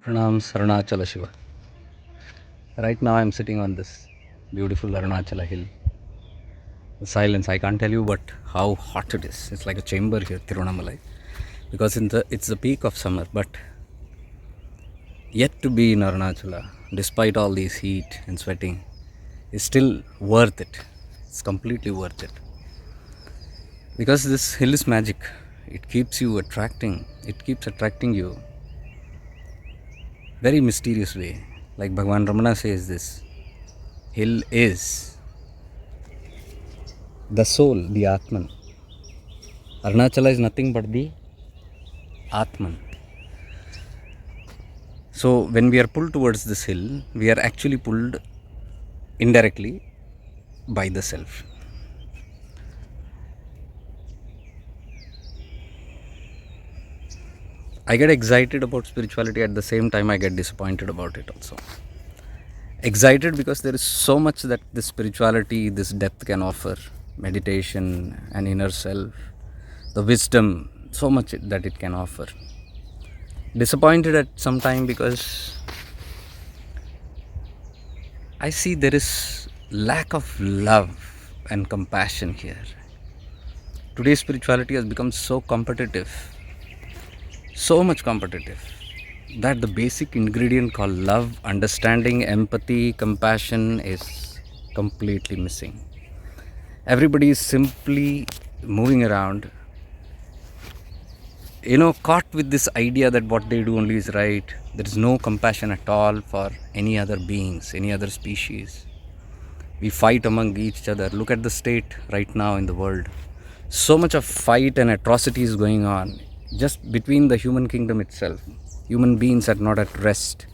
Pranam Arunachala Shiva. Right now I'm sitting on this beautiful Arunachala hill. The silence, I can't tell you but how hot it is. It's like a chamber here, Tirunamalai. Because it's the peak of summer, but yet to be in Arunachala, despite all this heat and sweating, is still worth it. It's completely worth it. Because this hill is magic. It keeps attracting you very mysterious way. Like Bhagwan Ramana says, this hill is the soul, the Atman. Arunachala is nothing but the Atman. So when we are pulled towards this hill, we are actually pulled indirectly by the self. I get excited about spirituality, at the same time I get disappointed about it also. Excited because there is so much that this spirituality, this depth can offer. Meditation and inner self, the wisdom, so much that it can offer. Disappointed at some time because I see there is lack of love and compassion here. Today's spirituality has become so competitive, so much competitive, that the basic ingredient called love, understanding, empathy, compassion is completely missing. Everybody is simply moving around, caught with this idea that what they do only is right. There is no compassion at all for any other beings, any other species. We fight among each other. Look at the state right now in the world. So much of fight and atrocity is going on just between the human kingdom itself. Human beings are not at rest.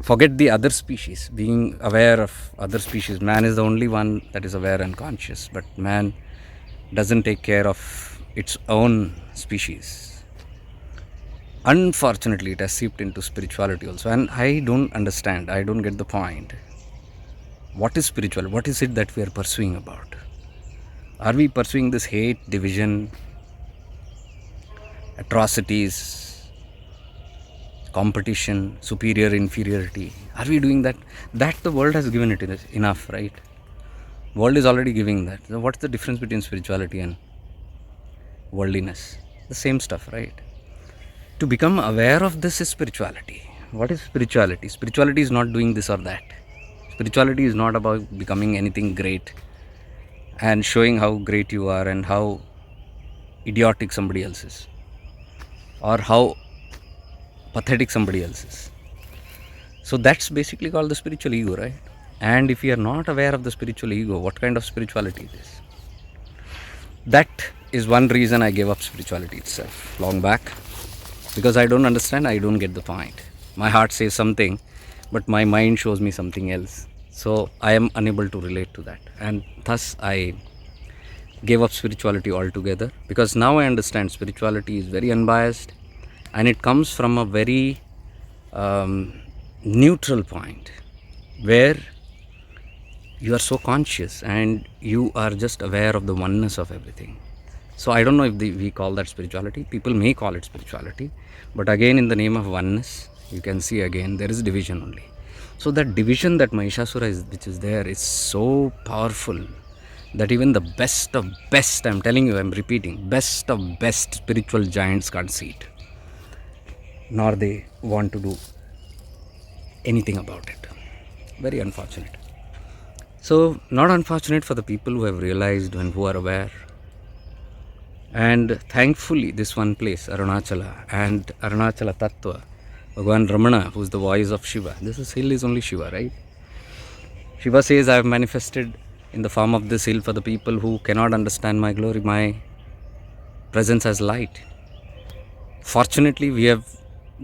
Forget the other species, being aware of other species. Man is the only one that is aware and conscious, but man doesn't take care of its own species. Unfortunately, it has seeped into spirituality also, and I don't understand, I don't get the point. What is spiritual? What is it that we are pursuing about? Are we pursuing this hate, division, atrocities, competition, superior, inferiority? Are we doing that? That the world has given it enough, right? World is already giving that. So what's the difference between spirituality and worldliness? The same stuff, right? To become aware of this is spirituality. What is spirituality? Spirituality is not doing this or that. Spirituality is not about becoming anything great and showing how great you are and how idiotic somebody else is, or how pathetic somebody else is. So that's basically called the spiritual ego, right? And if you are not aware of the spiritual ego, what kind of spirituality it is? That is one reason I gave up spirituality itself long back, because I don't understand, I don't get the point. My heart says something, but my mind shows me something else. So I am unable to relate to that, and thus I gave up spirituality altogether, because now I understand spirituality is very unbiased and it comes from a very neutral point where you are so conscious and you are just aware of the oneness of everything. So I don't know if we call that spirituality. People may call it spirituality, but again, in the name of oneness, you can see again there is division only. So that division that Mahishasura which is there, is so powerful that even the best of best, I'm telling you, I'm repeating, best of best spiritual giants can't see it, nor they want to do anything about it. Very unfortunate. So, not unfortunate for the people who have realized and who are aware. And thankfully, this one place, Arunachala, and Arunachala Tattva, Bhagwan Ramana, who is the voice of Shiva. This hill is only Shiva, right? Shiva says, I have manifested in the form of this hill for the people who cannot understand my glory, my presence as light. Fortunately, we have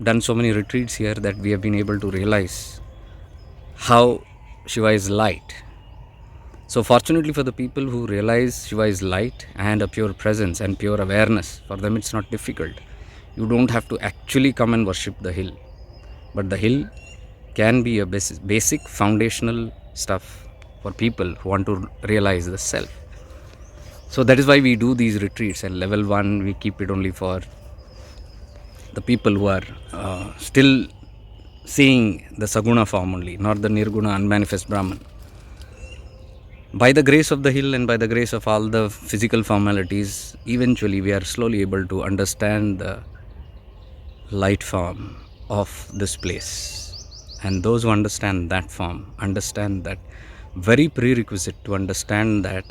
done so many retreats here that we have been able to realize how Shiva is light. So fortunately for the people who realize Shiva is light and a pure presence and pure awareness, for them it's not difficult. You don't have to actually come and worship the hill. But the hill can be a basic foundational stuff for people who want to realize the self. So that is why we do these retreats, and level 1 we keep it only for the people who are still seeing the Saguna form only, not the Nirguna unmanifest Brahman. By the grace of the hill and by the grace of all the physical formalities, eventually we are slowly able to understand the light form of this place. And those who understand that form understand that very prerequisite to understand that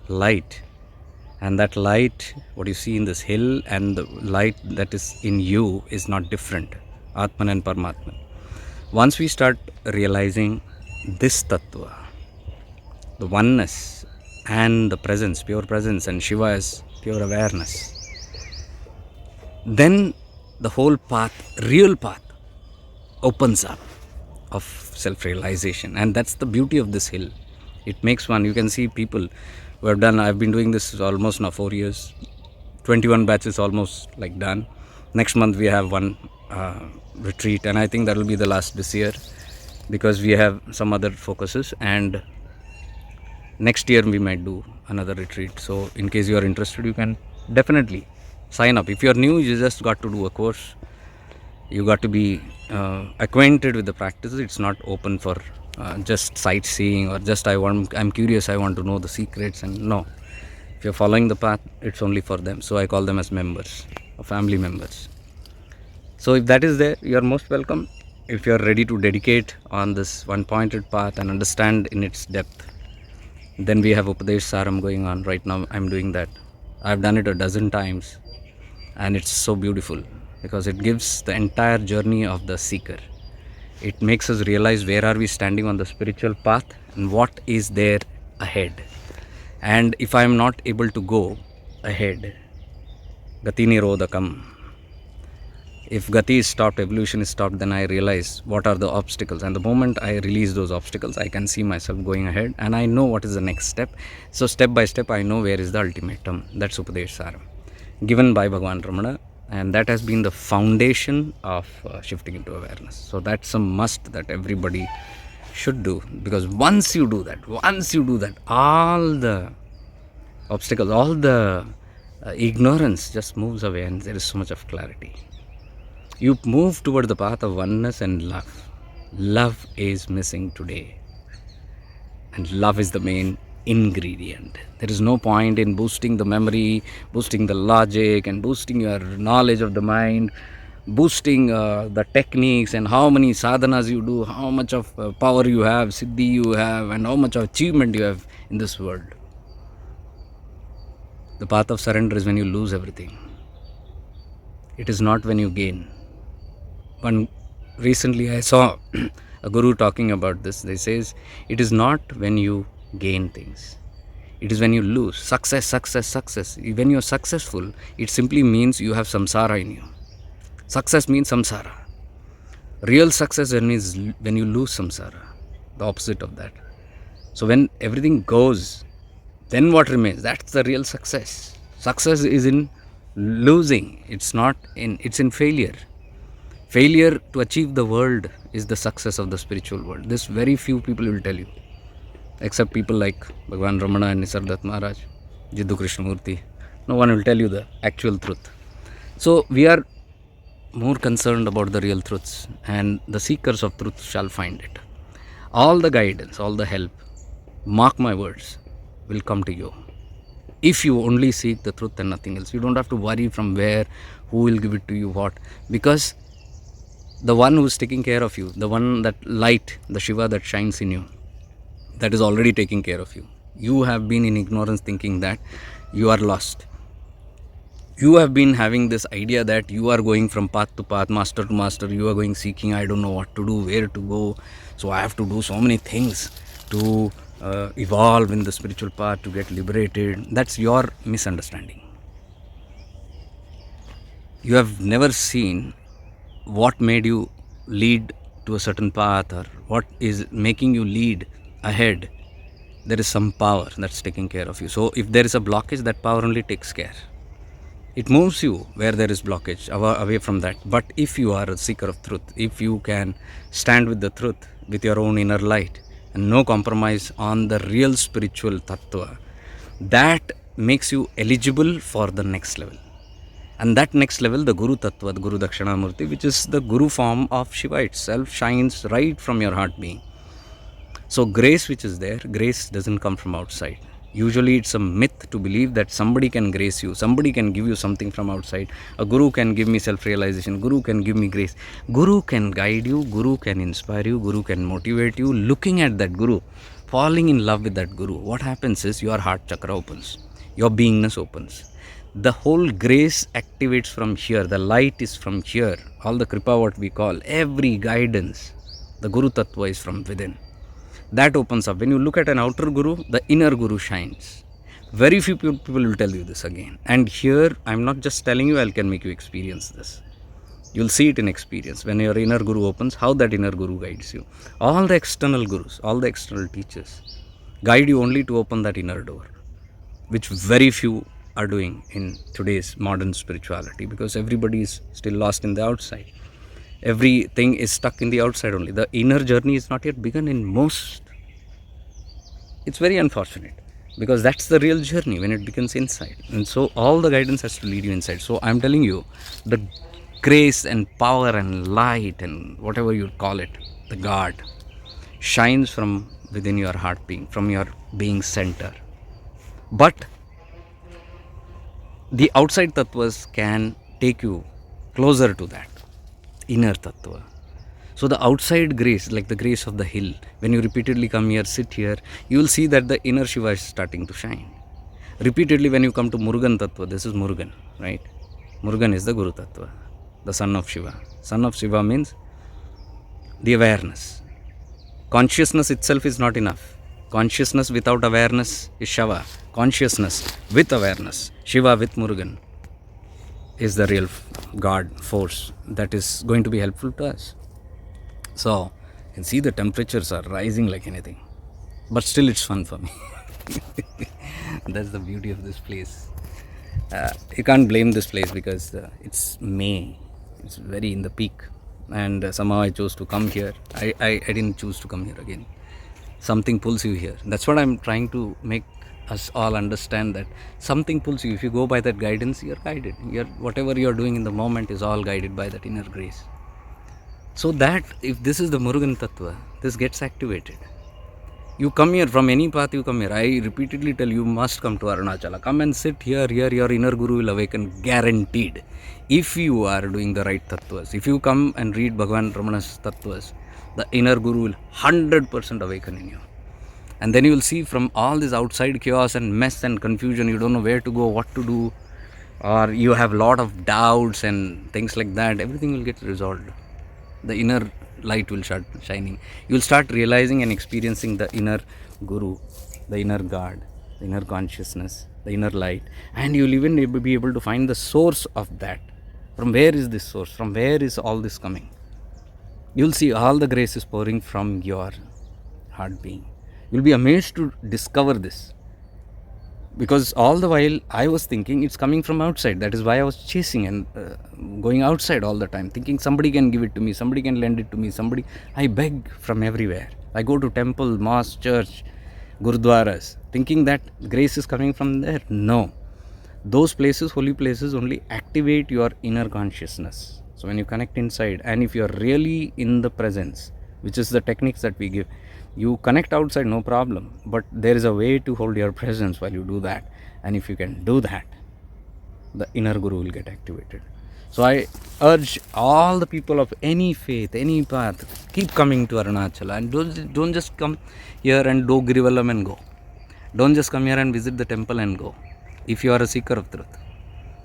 light. And that light, what you see in this hill and the light that is in you is not different. Atman and Paramatman. Once we start realizing this tattva, the oneness and the presence, pure presence, and Shiva is pure awareness, then the whole path, real path, opens up of self-realization. And that's the beauty of this hill. It makes one, you can see people who have done, I've been doing this almost now 4 years, 21 batches almost like done. Next month we have one retreat, and I think that will be the last this year because we have some other focuses, and next year we might do another retreat. So in case you are interested, you can definitely sign up. If you are new, you just got to do a course. You got to be acquainted with the practices. It's not open for just sightseeing or just I'm curious, I want to know the secrets. And no, if you're following the path, it's only for them. So I call them as members or family members. So if that is there, you are most welcome. If you are ready to dedicate on this one pointed path and understand in its depth, then we have Upadesh Saram going on right now. I'm doing that. I've done it a dozen times, and it's so beautiful because it gives the entire journey of the seeker. It makes us realize where are we standing on the spiritual path and what is there ahead. And if I am not able to go ahead, Gati Nirodhakam, if Gati is stopped, evolution is stopped, then I realize what are the obstacles. And the moment I release those obstacles, I can see myself going ahead and I know what is the next step. So step by step, I know where is the ultimatum. That's Upadesh Saram, given by Bhagavan Ramana. And that has been the foundation of shifting into awareness. So that's a must that everybody should do, because once you do that, all the obstacles, all the ignorance just moves away, and there is so much of clarity. You move toward the path of oneness and love. Love is missing today, and love is the main ingredient. There is no point in boosting the memory, boosting the logic, and boosting your knowledge of the mind, boosting the techniques and how many sadhanas you do, how much of power you have, siddhi you have, and how much of achievement you have in this world. The path of surrender is when you lose everything. It is not when you gain. Recently I saw a guru talking about this. They says it is not when you gain things, it is when you lose. Success. When you're successful, it simply means you have samsara in you. Success means samsara. Real success means when you lose samsara, the opposite of that. So when everything goes, then what remains? That's the real success. Success is in losing. It's in failure. Failure to achieve the world is the success of the spiritual world. This very few people will tell you, except people like Bhagavan Ramana and Nisargadatta Maharaj, Jiddu Krishnamurti. No one will tell you the actual truth. So we are more concerned about the real truths, and the seekers of truth shall find it. All the guidance, all the help, mark my words, will come to you if you only seek the truth and nothing else. You don't have to worry from where, who will give it to you, what, because the one who is taking care of you, the one, that light, the Shiva that shines in you, that is already taking care of you. You have been in ignorance thinking that you are lost. You have been having this idea that you are going from path to path, master to master. You are going seeking, I don't know what to do, where to go. So I have to do so many things to evolve in the spiritual path, to get liberated. That's your misunderstanding. You have never seen what made you lead to a certain path, or what is making you lead ahead. There is some power that's taking care of you. So if there is a blockage, that power only takes care. It moves you where there is blockage, away from that. But if you are a seeker of truth, if you can stand with the truth, with your own inner light, and no compromise on the real spiritual tattva, that makes you eligible for the next level. And that next level, the Guru Tattva, the Guru Dakshinamurti, which is the Guru form of Shiva itself, shines right from your heart being. So grace which is there, grace doesn't come from outside. Usually it's a myth to believe that somebody can grace you, somebody can give you something from outside. A guru can give me self-realization, guru can give me grace. Guru can guide you, guru can inspire you, guru can motivate you. Looking at that guru, falling in love with that guru, what happens is your heart chakra opens, your beingness opens. The whole grace activates from here, the light is from here, all the kripa what we call, every guidance, the Guru Tattva is from within. That opens up. When you look at an outer guru, the inner guru shines. Very few people will tell you this again. And here, I'm not just telling you, I can make you experience this. You'll see it in experience. When your inner guru opens, how that inner guru guides you. All the external gurus, all the external teachers guide you only to open that inner door, which very few are doing in today's modern spirituality, because everybody is still lost in the outside. Everything is stuck in the outside only. The inner journey is not yet begun in most. It's very unfortunate, because that's the real journey when it begins inside. And so all the guidance has to lead you inside. So I'm telling you, the grace and power and light and whatever you call it, the God, shines from within your heart being, from your being center. But the outside tattvas can take you closer to that inner tattva. So the outside grace, like the grace of the hill, when you repeatedly come here, sit here, you will see that the inner Shiva is starting to shine. Repeatedly when you come to Murugan tattva, this is Murugan, right? Murugan is the Guru tattva, the son of Shiva. Son of Shiva means the awareness. Consciousness itself is not enough. Consciousness without awareness is Shiva. Consciousness with awareness, Shiva with Murugan, is the real God force that is going to be helpful to us. So, you can see the temperatures are rising like anything. But still it's fun for me. That's the beauty of this place. You can't blame this place because it's May. It's very in the peak. And somehow I chose to come here. I didn't choose to come here again. Something pulls you here. That's what I'm trying to make us all understand, that something pulls you. If you go by that guidance, you're guided. Whatever you're doing in the moment is all guided by that inner grace. So that if this is the Murugan Tattva, this gets activated. You come here from any path, you come here. I repeatedly tell you, must come to Arunachala. Come and sit here. Your inner guru will awaken, guaranteed. If you are doing the right tattvas, if you come and read Bhagavan Ramana's tattvas, the inner guru will 100% awaken in you. And then you will see from all this outside chaos and mess and confusion, you don't know where to go, what to do, or you have a lot of doubts and things like that, everything will get resolved. The inner light will start shining. You will start realizing and experiencing the inner guru, the inner God, the inner consciousness, the inner light. And you will even be able to find the source of that. From where is this source? From where is all this coming? You will see all the grace is pouring from your heart being. You will be amazed to discover this. Because all the while I was thinking it's coming from outside. That is why I was chasing and going outside all the time, thinking somebody can give it to me, somebody can lend it to me, somebody. I beg from everywhere. I go to temple, mosque, church, gurudwaras, thinking that grace is coming from there. No. Those places, holy places, only activate your inner consciousness. So when you connect inside, and if you are really in the presence, which is the techniques that we give, you connect outside, no problem, but there is a way to hold your presence while you do that. And if you can do that, the inner guru will get activated. So I urge all the people of any faith, any path, keep coming to Arunachala, and don't just come here and do Girivalam and go. Don't just come here and visit the temple and go. If you are a seeker of truth,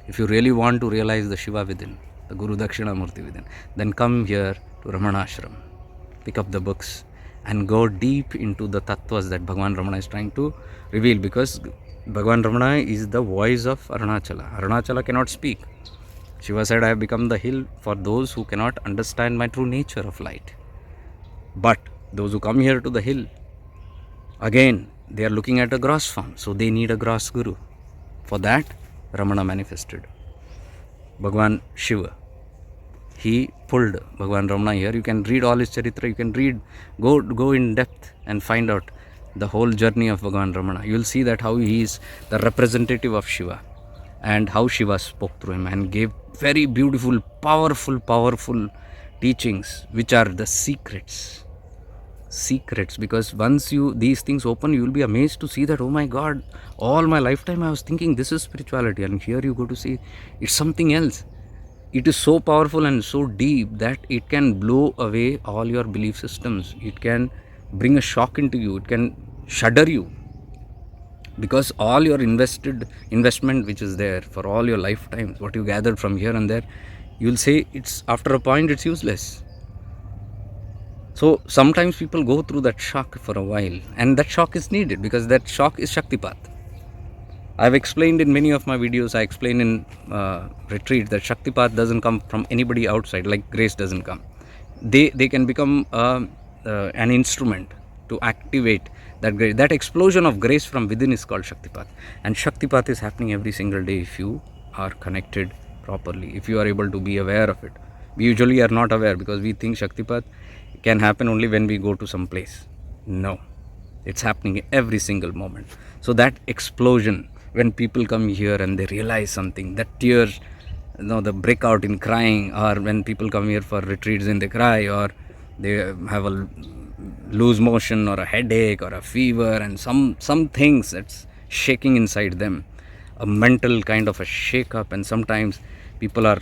if you really want to realize the Shiva within, the Guru Dakshinamurti within, then come here to Ramana Ashram, pick up the books, and go deep into the tattvas that Bhagavan Ramana is trying to reveal, because Bhagavan Ramana is the voice of Arunachala. Arunachala cannot speak. Shiva said, I have become the hill for those who cannot understand my true nature of light. But those who come here to the hill, again, they are looking at a gross form, so they need a gross guru. For that, Ramana manifested. Bhagavan Shiva, he pulled Bhagavan Ramana here. You can read all his charitra, you can read, go in depth and find out the whole journey of Bhagavan Ramana. You will see that how he is the representative of Shiva. and how Shiva spoke through him and gave very beautiful, powerful teachings, which are the secrets. Because once these things open, you will be amazed to see that, oh my God, all my lifetime I was thinking this is spirituality, and here you go to see it's something else. It is so powerful and so deep that it can blow away all your belief systems. It can bring a shock into you. It can shudder you, because all your investment which is there for all your lifetimes, what you gathered from here and there, you'll say it's after a point it's useless. So sometimes people go through that shock for a while, and that shock is needed, because that shock is shaktipat. I've explained in many of my videos, I explain in retreat, that shaktipat doesn't come from anybody outside, like grace doesn't come. They can become an instrument to activate that grace. That explosion of grace from within is called shaktipat, and shaktipat is happening every single day if you are connected properly, if you are able to be aware of it. We usually are not aware, because we think shaktipat can happen only when we go to some place. No, it's happening every single moment. So that explosion, when people come here and they realize something, that tears, the breakout in crying, or when people come here for retreats and they cry, or they have a loose motion or a headache or a fever, and some things that's shaking inside them, a mental kind of a shake up. And sometimes people are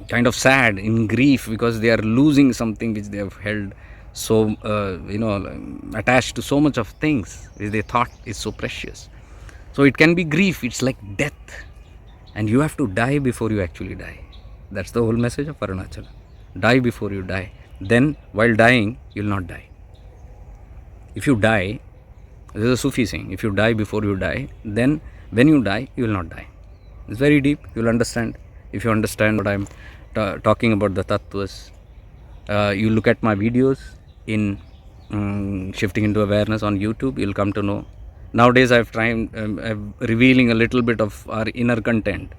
kind of sad, in grief, because they are losing something which they have held so attached to so much of things which they thought is so precious. So it can be grief. It's like death, and you have to die before you actually die. That's the whole message of Arunachala. Die before you die. Then while dying, you'll not die. If you die, this is a Sufi saying, if you die before you die, then when you die, you will not die. It's very deep. You'll understand. If you understand what I'm talking about, the tattvas, you look at my videos in shifting into awareness on YouTube, you'll come to know. Nowadays I'm revealing a little bit of our inner content,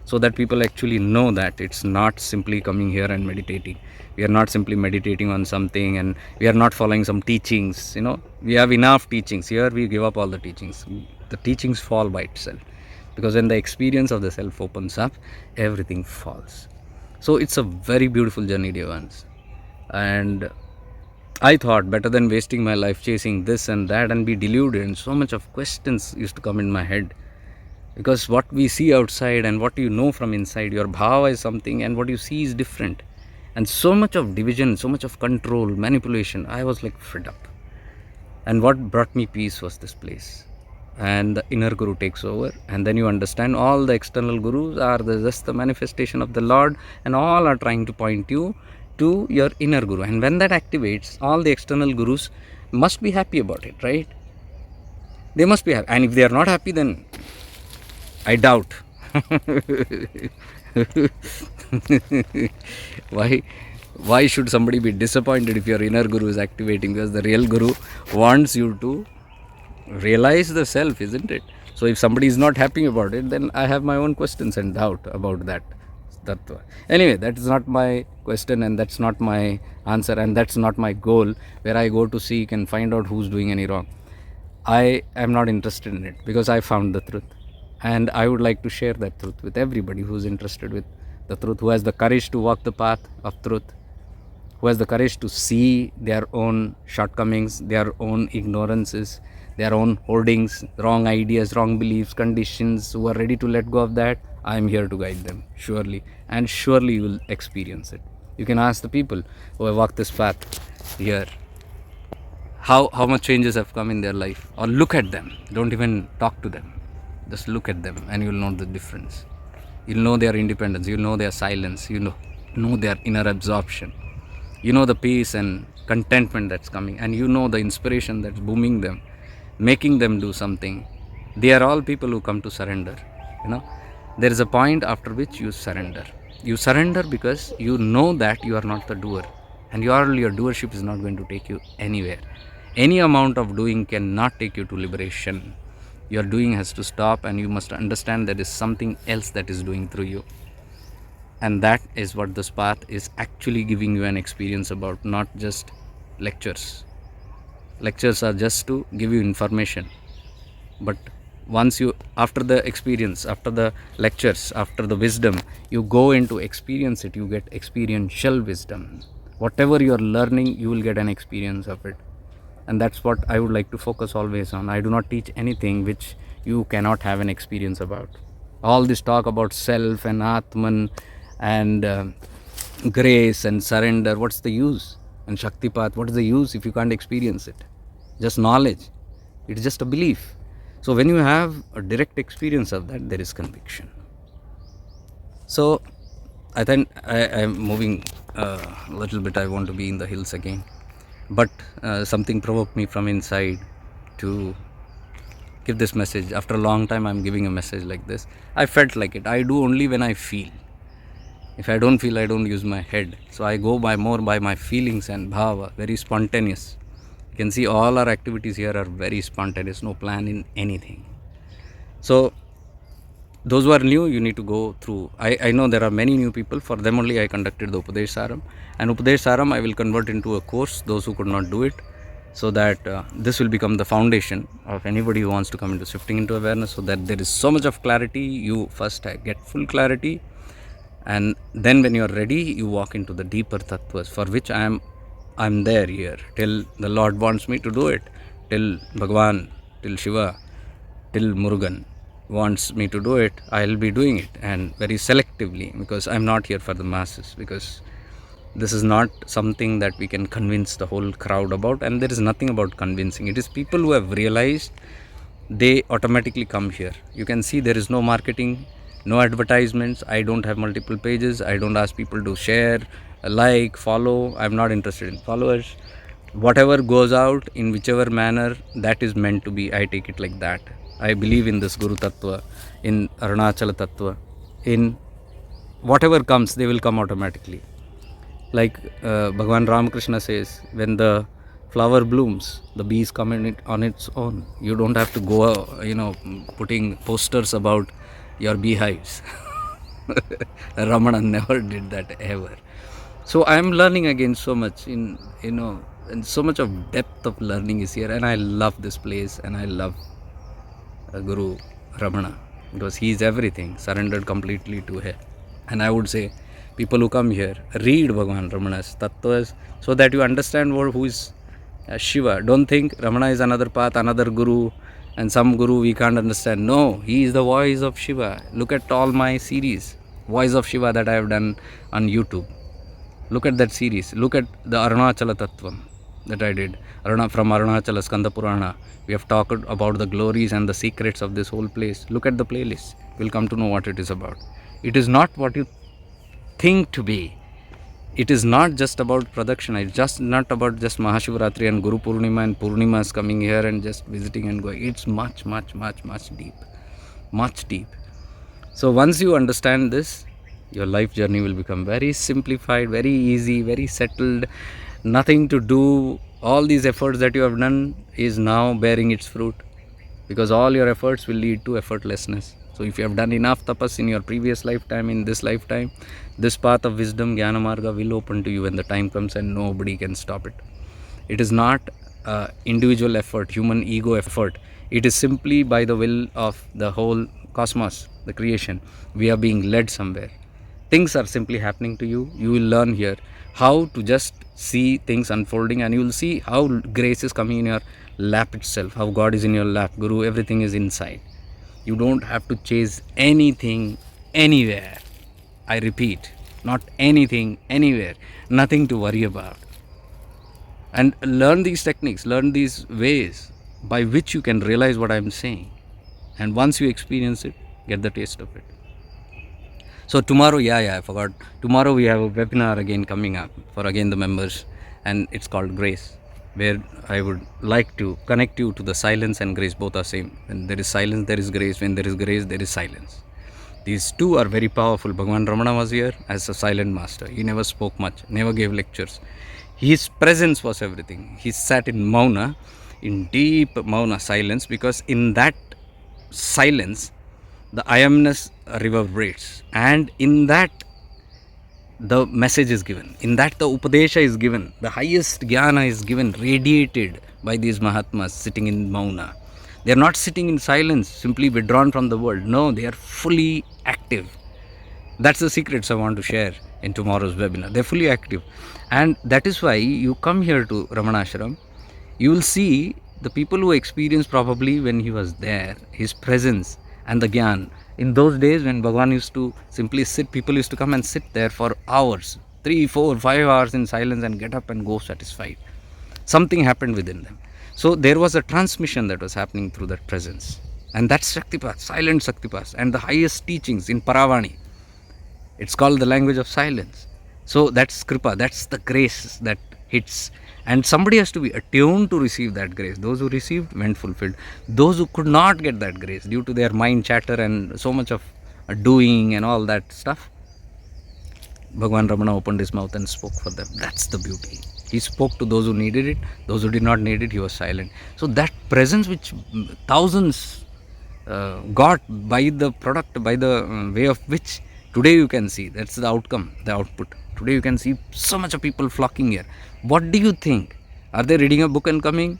so that people actually know that it's not simply coming here and meditating. We are not simply meditating on something, and we are not following some teachings. We have enough teachings here. We give up all the teachings. The teachings fall by itself, because when the experience of the self opens up, everything falls. So it's a very beautiful journey, dear ones. And I thought, better than wasting my life chasing this and that and be deluded, and so much of questions used to come in my head, because what we see outside and what you know from inside, your bhava is something and what you see is different, and so much of division, so much of control, manipulation. I was like fed up, and what brought me peace was this place. And the inner guru takes over, and then you understand all the external gurus are just the manifestation of the Lord, and all are trying to point you to your inner guru. And when that activates, all the external gurus must be happy about it, right? They must be happy, and if they are not happy, then I doubt. Why should somebody be disappointed if your inner guru is activating? Because the real guru wants you to realize the self, isn't it? So if somebody is not happy about it, then I have my own questions and doubt about that. Anyway, that is not my question, and that's not my answer, and that's not my goal, where I go to seek and find out who's doing any wrong. I am not interested in it, because I found the truth, and I would like to share that truth with everybody who's interested with the truth, who has the courage to walk the path of truth, who has the courage to see their own shortcomings, their own ignorances, their own hoardings, wrong ideas, wrong beliefs, conditions, who are ready to let go of that. I am here to guide them, surely, and surely you will experience it. You can ask the people who have walked this path here, how much changes have come in their life, or look at them. Don't even talk to them, just look at them, and you'll know the difference. You'll know their independence, you'll know their silence, you know their inner absorption, you know the peace and contentment that's coming, and you know the inspiration that's booming them, making them do something. They are all people who come to surrender. There is a point after which you surrender. You surrender because you know that you are not the doer, and your doership is not going to take you anywhere. Any amount of doing cannot take you to liberation. Your doing has to stop, and you must understand there is something else that is doing through you. And that is what this path is actually giving you an experience about, not just lectures. Lectures are just to give you information, but Once you, after the experience, after the lectures, after the wisdom, you go into experience it, you get experiential wisdom. Whatever you are learning, you will get an experience of it. And that's what I would like to focus always on. I do not teach anything which you cannot have an experience about. All this talk about self and Atman and grace and surrender, what's the use? And shaktipat, what is the use if you can't experience it? Just knowledge, it's just a belief. So when you have a direct experience of that, there is conviction. So I think I'm moving a little bit. I want to be in the hills again, but something provoked me from inside to give this message. After a long time, I'm giving a message like this. I felt like it. I do only when I feel. If I don't feel, I don't use my head. So I go by more by my feelings and bhava, very spontaneous. You can see all our activities here are very spontaneous, no plan in anything. So those who are new, you need to go through. I know there are many new people. For them only I conducted the Upadesh Saram. And Upadesh Saram I will convert into a course, those who could not do it, so that this will become the foundation of anybody who wants to come into shifting into awareness, so that there is so much of clarity. You first get full clarity, and then when you are ready, you walk into the deeper tattvas, for which I'm there here till the Lord wants me to do it, till Bhagwan, till Shiva, till Murugan wants me to do it. I'll be doing it, and very selectively, because I'm not here for the masses, because this is not something that we can convince the whole crowd about, and there is nothing about convincing. It is people who have realized, they automatically come here. You can see there is no marketing, no advertisements. I don't have multiple pages. I don't ask people to share, like, follow. I'm not interested in followers. Whatever goes out in whichever manner, that is meant to be. I take it like that. I believe in this Guru Tattva, in Arunachala Tattva. In whatever comes, they will come automatically. Like Bhagwan Ramakrishna says, when the flower blooms, the bees come in it on its own. You don't have to go, putting posters about your beehives. Ramana never did that ever. So I am learning again so much and so much of depth of learning is here, and I love this place, and I love Guru Ramana, because he is everything, surrendered completely to him. And I would say, people who come here, read Bhagwan Ramana's tattvas, so that you understand who is Shiva. Don't think Ramana is another path, another guru, and some guru we can't understand. No, he is the voice of Shiva. Look at all my series, Voice of Shiva, that I have done on YouTube. Look at that series. Look at the Arunachala Tattvam that I did. From Arunachala Skanda Purana. We have talked about the glories and the secrets of this whole place. Look at the playlist. You'll come to know what it is about. It is not what you think to be. It is not just about production. It's just not about just Mahashivratri and Guru Purnima and Purnimas coming here and just visiting and going. It's much, much, much, much deep. Much deep. So once you understand this, your life journey will become very simplified, very easy, very settled. Nothing to do. All these efforts that you have done is now bearing its fruit, because all your efforts will lead to effortlessness. So if you have done enough tapas in your previous lifetime, in this lifetime, this path of wisdom, Jnana Marga, will open to you when the time comes, and nobody can stop it. It is not individual effort, human ego effort. It is simply by the will of the whole cosmos, the creation. We are being led somewhere. Things are simply happening to you. You will learn here how to just see things unfolding, and you will see how grace is coming in your lap itself, how God is in your lap, Guru, everything is inside. You don't have to chase anything anywhere. I repeat, not anything anywhere, nothing to worry about. And learn these techniques, learn these ways by which you can realize what I am saying. And once you experience it, get the taste of it. So tomorrow, I forgot. Tomorrow we have a webinar again coming up for again the members, and it's called Grace, where I would like to connect you to the silence and grace. Both are same. When there is silence, there is grace. When there is grace, there is silence. These two are very powerful. Bhagwan Ramana was here as a silent master. He never spoke much, never gave lectures. His presence was everything. He sat in Mauna, in deep Mauna silence, because in that silence, the I amness reverberates, and in that the message is given, in that the Upadesha is given, the highest Jnana is given, radiated by these Mahatmas sitting in Mauna. They are not sitting in silence, simply withdrawn from the world. No, they are fully active. That's the secrets I want to share in tomorrow's webinar. They're fully active. And that is why you come here to Ramana Ashram, you will see the people who experienced probably when he was there, his presence and the Gyan. In those days when Bhagavan used to simply sit, people used to come and sit there for hours, 3, 4, 5 hours in silence and get up and go satisfied. Something happened within them. So there was a transmission that was happening through that presence. And that's Shaktipat, silent Shaktipat, and the highest teachings in Paravani. It's called the language of silence. So that's Kripa, that's the grace that hits. And somebody has to be attuned to receive that grace. Those who received went fulfilled. Those who could not get that grace due to their mind chatter and so much of doing and all that stuff, Bhagavan Ramana opened his mouth and spoke for them. That's the beauty. He spoke to those who needed it, those who did not need it, he was silent. So that presence which thousands got by the product, by the way of which today you can see, that's the outcome, the output. Today you can see so much of people flocking here. What do you think? Are they reading a book and coming?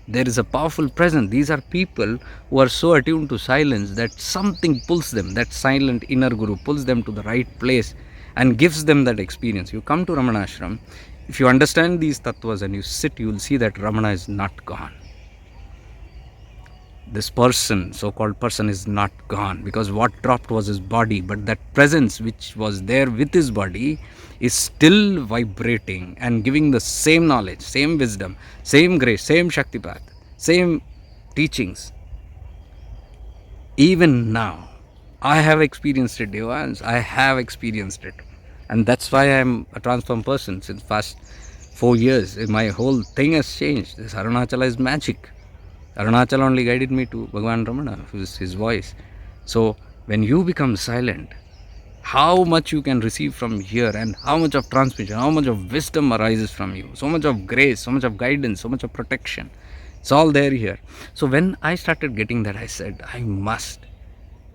There is a powerful presence. These are people who are so attuned to silence that something pulls them, that silent inner guru pulls them to the right place and gives them that experience. You come to Ramana Ashram, if you understand these tattvas and you sit, you will see that Ramana is not gone. This person, so-called person, is not gone, because what dropped was his body, but that presence which was there with his body is still vibrating and giving the same knowledge, same wisdom, same grace, same Shaktipat, same teachings. Even now, I have experienced it, Devans. I have experienced it. And that's why I'm a transformed person since past 4 years. My whole thing has changed. This Arunachala is magic. Arunachala only guided me to Bhagavan Ramana, who is his voice. So when you become silent, how much you can receive from here, and how much of transmission, how much of wisdom arises from you, so much of grace, so much of guidance, so much of protection. It's all there here. So when I started getting that, I said, I must.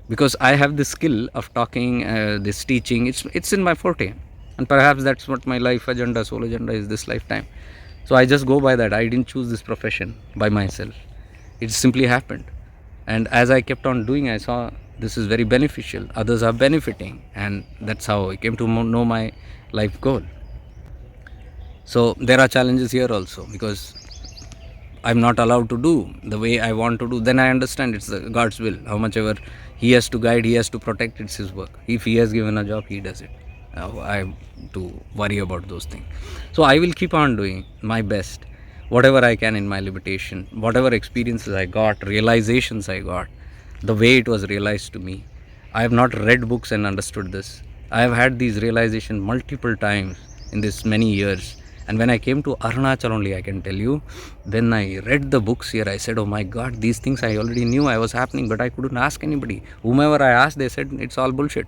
Because I have the skill of talking, this teaching, it's in my forte. And perhaps that's what my life agenda, soul agenda is this lifetime. So I just go by that. I didn't choose this profession by myself. It simply happened. And as I kept on doing, I saw this is very beneficial. Others are benefiting. And that's how I came to know my life goal. So there are challenges here also, because I'm not allowed to do the way I want to do. Then I understand it's God's will. How much ever He has to guide, He has to protect, it's His work. If He has given a job, He does it. I have to worry about those things. So I will keep on doing my best, whatever I can in my limitation, whatever experiences I got, realizations I got, the way it was realized to me. I have not read books and understood this. I have had these realizations multiple times in this many years. And when I came to Arunachala only, I can tell you, when I read the books here, I said, oh my God, these things I already knew I was happening, but I couldn't ask anybody. Whomever I asked, they said, it's all bullshit.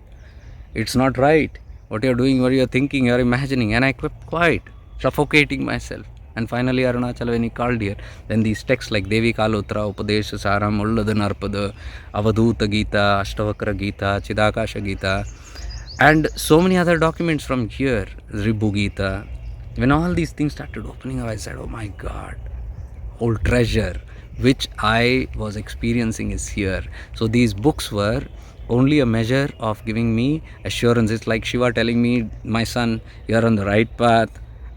It's not right. What you're doing, what you're thinking, you're imagining. And I kept quiet, suffocating myself. And finally, Arunachala, when he called here, then these texts like Devi Kalotra, Upadesha Saram, Ullada Narpada, Avadhuta Gita, Ashtavakra Gita, Chidakasha Gita, and so many other documents from here, Ribhu Gita. When all these things started opening up, I said, oh my God, whole treasure which I was experiencing is here. So these books were only a measure of giving me assurance. It's like Shiva telling me, my son, you're on the right path.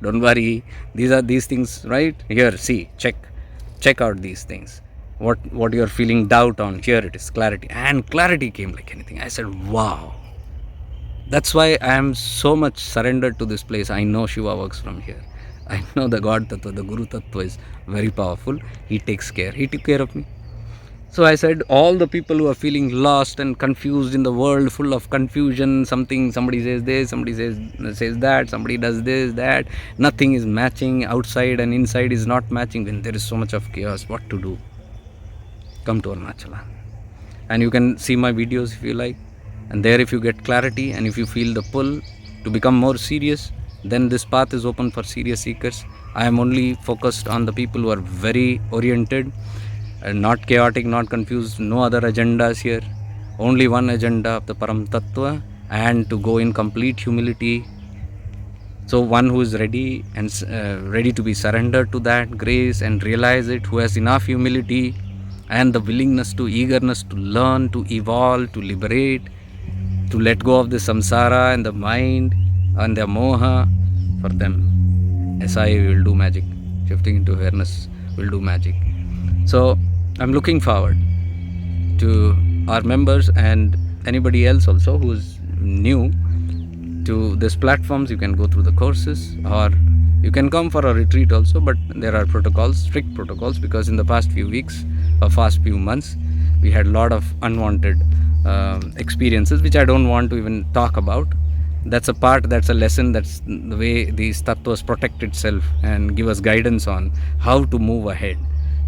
Don't worry. These are these things, right? Here, see, check out these things. What you're feeling doubt on, here it is, clarity. And clarity came like anything. I said, wow. That's why I am so much surrendered to this place. I know Shiva works from here. I know the God Tattva, the Guru Tattva is very powerful. He takes care. He took care of me. So I said, all the people who are feeling lost and confused in the world, full of confusion, somebody says this, somebody says that, somebody does this, that, nothing is matching, outside and inside is not matching. When there is so much of chaos, what to do? Come to Arunachala. And you can see my videos if you like. And there, if you get clarity and if you feel the pull to become more serious, then this path is open for serious seekers. I am only focused on the people who are very oriented and not chaotic, not confused, no other agendas here. Only one agenda of the Param Tattva, and to go in complete humility. So one who is ready and ready to be surrendered to that grace and realize it, who has enough humility and the willingness to eagerness to learn, to evolve, to liberate, to let go of the samsara and the mind and the moha. For them, SI will do magic. Shifting into awareness will do magic. So I'm looking forward to our members and anybody else also who's new to these platforms. You can go through the courses, or you can come for a retreat also, but there are protocols, strict protocols, because in the past few weeks or past few months we had a lot of unwanted experiences which I don't want to even talk about. That's a part, that's a lesson, that's the way these tattvas protect itself and give us guidance on how to move ahead.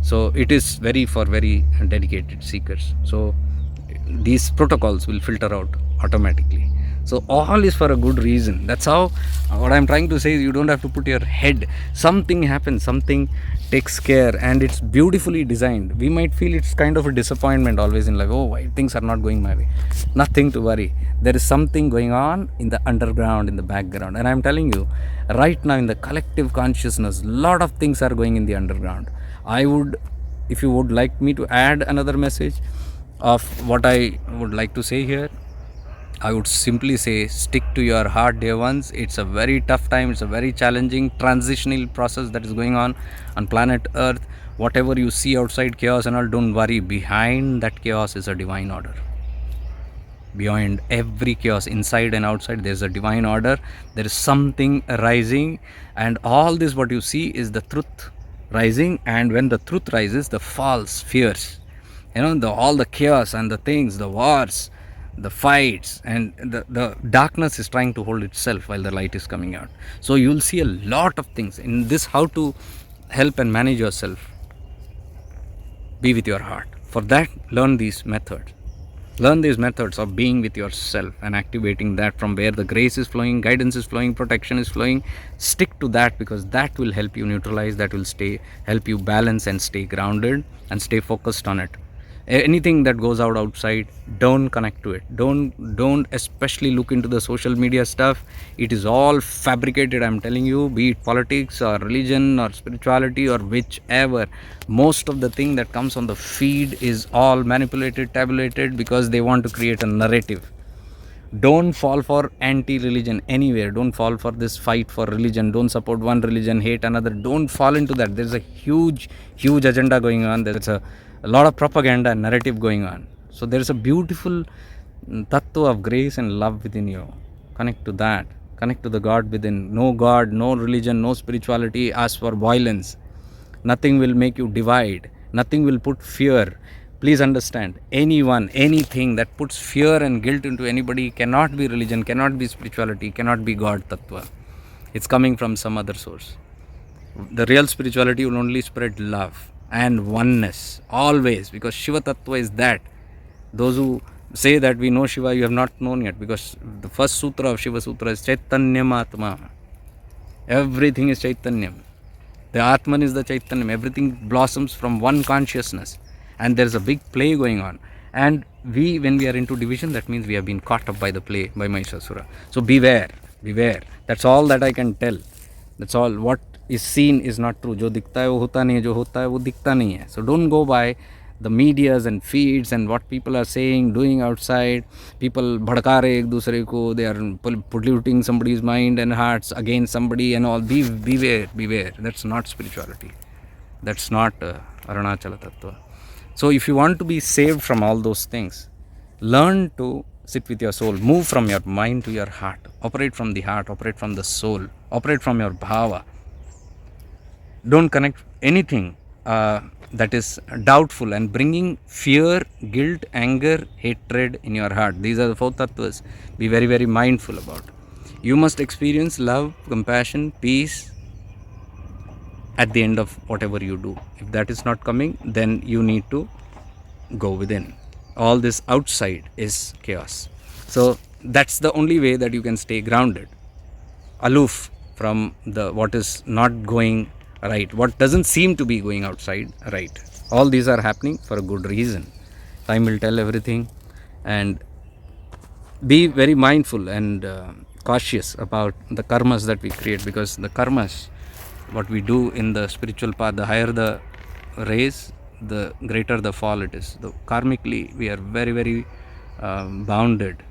So it is very for very dedicated seekers. So these protocols will filter out automatically. So all is for a good reason. That's how, what I'm trying to say is, you don't have to put your head. Something happens, something takes care, and it's beautifully designed. We might feel it's kind of a disappointment always in life. Oh, why things are not going my way? Nothing to worry. There is something going on in the underground, in the background. And I'm telling you, right now in the collective consciousness, lot of things are going in the underground. I would, if you would like me to add another message of what I would like to say here, I would simply say, stick to your heart, dear ones. It's a very tough time. It's a very challenging transitional process that is going on planet Earth. Whatever you see outside chaos and all, don't worry. Behind that chaos is a divine order. Beyond every chaos, inside and outside, there's a divine order. There is something rising, and all this what you see is the truth rising. And when the truth rises, the false fears, all the chaos and the things, the wars, the fights, and the darkness is trying to hold itself while the light is coming out. So you'll see a lot of things in this, how to help and manage yourself. Be with your heart. For that, learn these methods. Learn these methods of being with yourself and activating that, from where the grace is flowing, guidance is flowing, protection is flowing. Stick to that, because that will help you neutralize, that will help you balance and stay grounded and stay focused on it. Anything that goes outside, don't connect to it. Don't especially look into the social media stuff. It is all fabricated, I'm telling you, be it politics or religion or spirituality or whichever. Most of the thing that comes on the feed is all manipulated, tabulated, because they want to create a narrative. Don't fall for anti-religion anywhere. Don't fall for this fight for religion. Don't support one religion, hate another. Don't fall into that. There's a huge agenda going on. There's a lot of propaganda and narrative going on. So there's a beautiful tattva of grace and love within you. Connect to that. Connect to the God within. No God, no religion, no spirituality asks for violence. Nothing will make you divide. Nothing will put fear. Please understand, anyone, anything that puts fear and guilt into anybody cannot be religion, cannot be spirituality, cannot be God tattva. It's coming from some other source. The real spirituality will only spread love and oneness, always, because Shiva tattva is that. Those who say that we know Shiva, you have not known yet, because the first sutra of Shiva Sutra is Chaitanyam Atma. Everything is Chaitanyam. The Atman is the Chaitanyam. Everything blossoms from one consciousness. And there's a big play going on. And when we are into division, that means we have been caught up by the play, by Mahishasura. So beware. That's all that I can tell. That's all. What is seen is not true. Jo dikhta hai wo hota nahi hai, jo hota hai wo dikhta nahi hai. So don't go by the medias and feeds and what people are saying, doing outside. People bhadka rahe ek dusre ko, they are polluting somebody's mind and hearts against somebody and all. Beware. That's not spirituality. That's not Arunachala Tattva. So if you want to be saved from all those things, learn to sit with your soul. Move from your mind to your heart. Operate from the heart. Operate from the soul. Operate from your bhava. Don't connect anything that is doubtful and bringing fear, guilt, anger, hatred in your heart. These are the 4 tattvas. Be very, very mindful about. You must experience love, compassion, peace at the end of whatever you do. If that is not coming, then you need to go within. All this outside is chaos. So that's the only way that you can stay grounded, aloof from what is not going right, what doesn't seem to be going outside right. All these are happening for a good reason. Time will tell everything. And be very mindful and cautious about the karmas that we create, because the karmas, what we do in the spiritual path, the higher the raise, the greater the fall it is. Karmically, we are very, very bounded,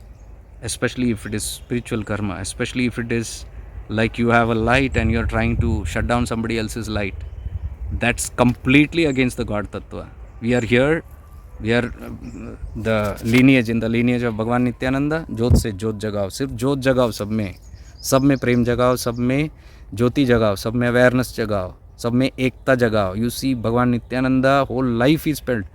especially if it is spiritual karma, especially if it is like you have a light and you're trying to shut down somebody else's light. That's completely against the God Tattva. We are here, we are in the lineage of Bhagwan Nityananda, Jyot se Jyot jagao, sirf Jyot jagao सब में प्रेम जगाओ, सब में ज्योति जगाओ, सब में awareness जगाओ, सब में एकता जगाओ. You see Bhagwan Nityananda, whole life is spent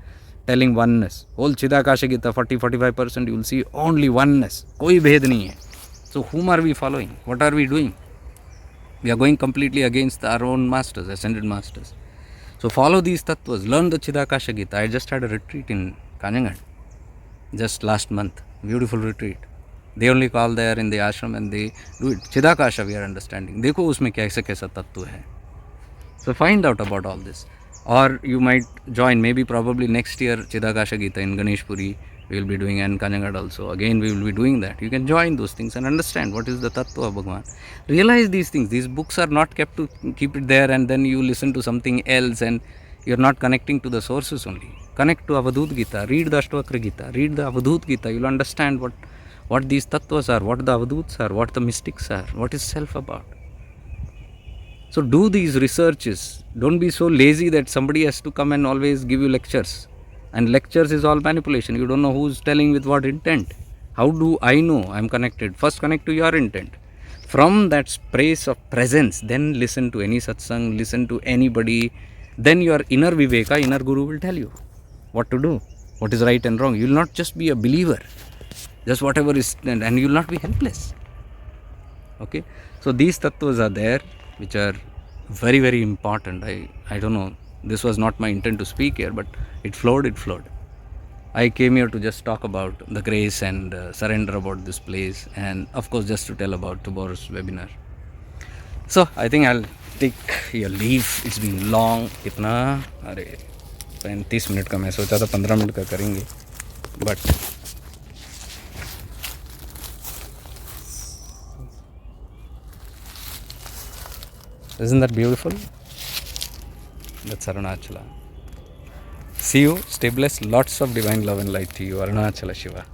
telling oneness. Whole Chidakasha Gita, 40-45% you will see only oneness. कोई भेद नहीं है. So whom are we following? What are we doing? We are going completely against our own masters, ascended masters. So follow these tattvas, learn the Chidakasha Gita. I just had a retreat in Kanyanad just last month. Beautiful retreat. They only call there in the ashram and they do it. Chidakasha we are understanding. देखो उसमें कैसे कैसा तत्व है. So find out about all this. Or you might join, maybe probably next year Chidakasha Gita in Ganeshpuri we will be doing, and Kanyanad also. Again we will be doing that. You can join those things and understand what is the tattva of Bhagwan. Realize these things. These books are not kept to keep it there and then you listen to something else and you're not connecting to the sources only. Connect to Avadhut Gita. Read the Ashtavakra Gita. Read the Avadhut Gita. You'll understand what these tattvas are, what the Avadhuts are, what the mystics are, what is self about. So do these researches. Don't be so lazy that somebody has to come and always give you lectures. And lectures is all manipulation. You don't know who's telling with what intent. How do I know I'm connected? First connect to your intent. From that space of presence, then listen to any satsang, listen to anybody. Then your inner viveka, inner guru will tell you what to do, what is right and wrong. You will not just be a believer. Just whatever is, and you will not be helpless. Okay. So these tattvas are there, which are very, very important. I don't know. This was not my intent to speak here, but it flowed. I came here to just talk about the grace and surrender about this place, and of course just to tell about tomorrow's webinar. So I think I'll take your leave. It's been long. कितना अरे 35 minute का मैं सोचा था 15 minute का करेंगे, but isn't that beautiful? That's Arunachala. See you, stay blessed, lots of divine love and light to you. Arunachala Shiva.